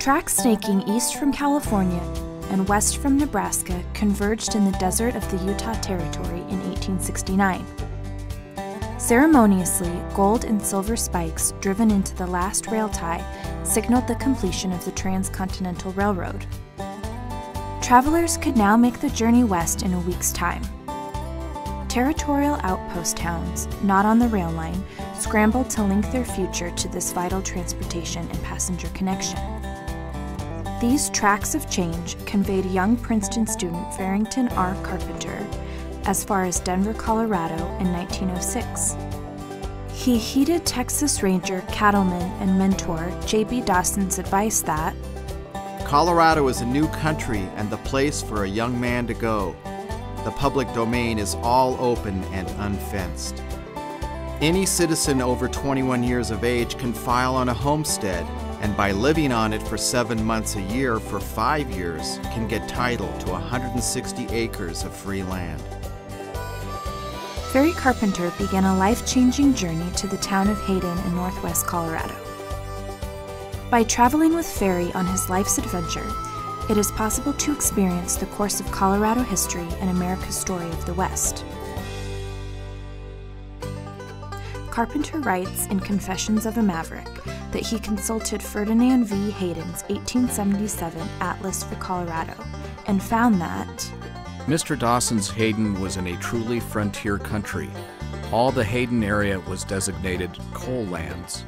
Tracks snaking east from California and west from Nebraska converged in the desert of the Utah Territory in 1869. Ceremoniously, gold and silver spikes driven into the last rail tie signaled the completion of the Transcontinental Railroad. Travelers could now make the journey west in a week's time. Territorial outpost towns, not on the rail line, scrambled to link their future to this vital transportation and passenger connection. These tracks of change conveyed young Princeton student Farrington R. Carpenter as far as Denver, Colorado in 1906. He heeded Texas Ranger, cattleman, and mentor J.B. Dawson's advice that Colorado is a new country and the place for a young man to go. The public domain is all open and unfenced. Any citizen over 21 years of age can file on a homestead, and by living on it for 7 months a year for 5 years, can get title to 160 acres of free land. Ferry Carpenter began a life-changing journey to the town of Hayden in northwest Colorado. By traveling with Ferry on his life's adventure, it is possible to experience the course of Colorado history and America's story of the West. Carpenter writes in Confessions of a Maverick that he consulted Ferdinand V. Hayden's 1877 Atlas for Colorado and found that Mr. Dawson's Hayden was in a truly frontier country. All the Hayden area was designated coal lands,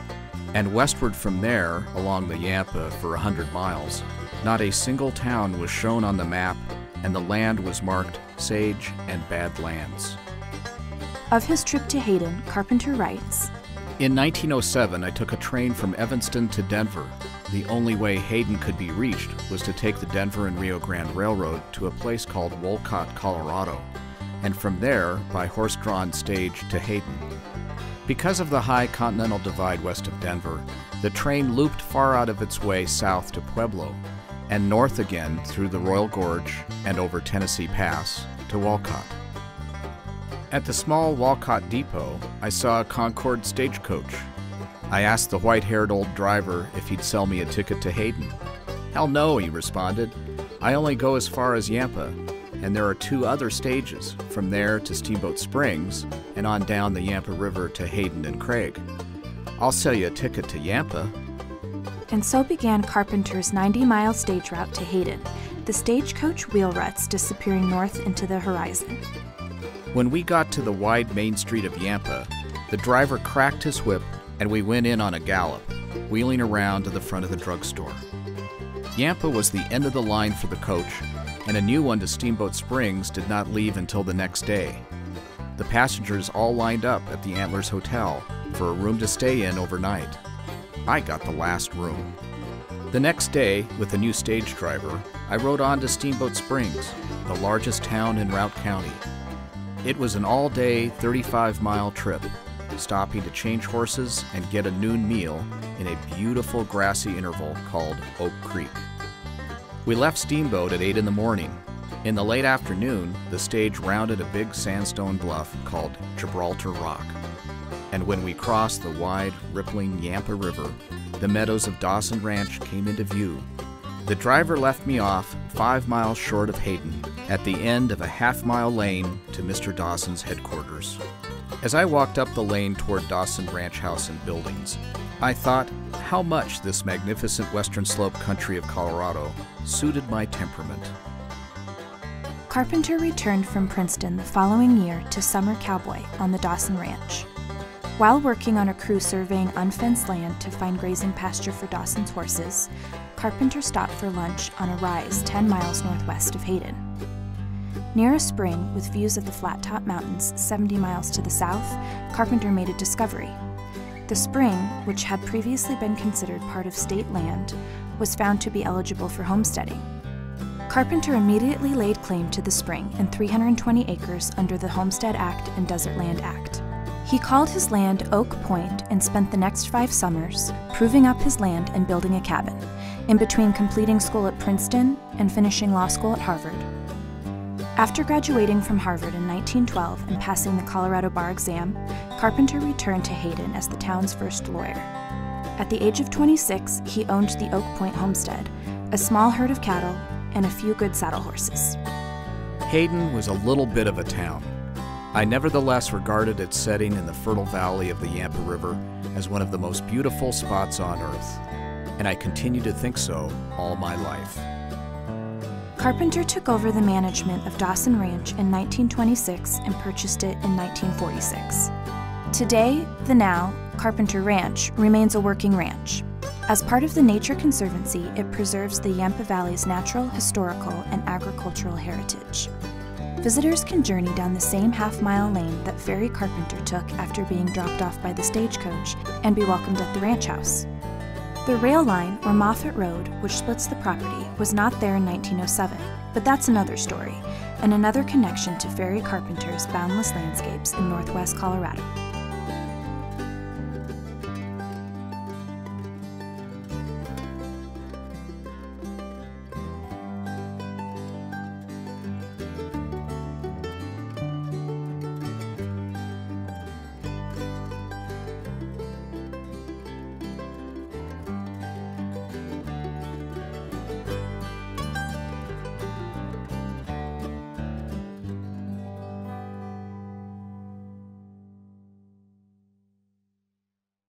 and westward from there, along the Yampa for 100 miles, not a single town was shown on the map, and the land was marked Sage and Bad Lands. Of his trip to Hayden, Carpenter writes, In 1907, I took a train from Evanston to Denver. The only way Hayden could be reached was to take the Denver and Rio Grande Railroad to a place called Wolcott, Colorado, and from there by horse-drawn stage to Hayden. Because of the high Continental Divide west of Denver, the train looped far out of its way south to Pueblo, and north again through the Royal Gorge and over Tennessee Pass to Wolcott. At the small Wolcott depot, I saw a Concord stagecoach. I asked the white-haired old driver if he'd sell me a ticket to Hayden. Hell no, he responded. I only go as far as Yampa, and there are 2 other stages, from there to Steamboat Springs, and on down the Yampa River to Hayden and Craig. I'll sell you a ticket to Yampa. And so began Carpenter's 90-mile stage route to Hayden, the stagecoach wheel ruts disappearing north into the horizon. When we got to the wide main street of Yampa, the driver cracked his whip and we went in on a gallop, wheeling around to the front of the drugstore. Yampa was the end of the line for the coach, and a new one to Steamboat Springs did not leave until the next day. The passengers all lined up at the Antlers Hotel for a room to stay in overnight. I got the last room. The next day, with a new stage driver, I rode on to Steamboat Springs, the largest town in Routt County. It was an all-day, 35-mile trip, stopping to change horses and get a noon meal in a beautiful grassy interval called Oak Creek. We left Steamboat at 8 in the morning. In the late afternoon, the stage rounded a big sandstone bluff called Gibraltar Rock. And when we crossed the wide, rippling Yampa River, the meadows of Dawson Ranch came into view. The driver left me off 5 miles short of Hayden, at the end of a half-mile lane to Mr. Dawson's headquarters. As I walked up the lane toward Dawson Ranch House and buildings, I thought how much this magnificent western slope country of Colorado suited my temperament. Carpenter returned from Princeton the following year to summer cowboy on the Dawson Ranch. While working on a crew surveying unfenced land to find grazing pasture for Dawson's horses, Carpenter stopped for lunch on a rise 10 miles northwest of Hayden. Near a spring with views of the Flat-Top Mountains 70 miles to the south, Carpenter made a discovery. The spring, which had previously been considered part of state land, was found to be eligible for homesteading. Carpenter immediately laid claim to the spring and 320 acres under the Homestead Act and Desert Land Act. He called his land Oak Point and spent the next 5 summers proving up his land and building a cabin, in between completing school at Princeton and finishing law school at Harvard. After graduating from Harvard in 1912 and passing the Colorado bar exam, Carpenter returned to Hayden as the town's first lawyer. At the age of 26, he owned the Oak Point homestead, a small herd of cattle, and a few good saddle horses. Hayden was a little bit of a town. I nevertheless regarded its setting in the fertile valley of the Yampa River as one of the most beautiful spots on earth, and I continue to think so all my life. Carpenter took over the management of Dawson Ranch in 1926 and purchased it in 1946. Today, the now Carpenter Ranch remains a working ranch. As part of the Nature Conservancy, it preserves the Yampa Valley's natural, historical, and agricultural heritage. Visitors can journey down the same half-mile lane that Ferry Carpenter took after being dropped off by the stagecoach and be welcomed at the ranch house. The rail line, or Moffett Road, which splits the property, was not there in 1907, but that's another story, and another connection to Ferry Carpenter's boundless landscapes in northwest Colorado.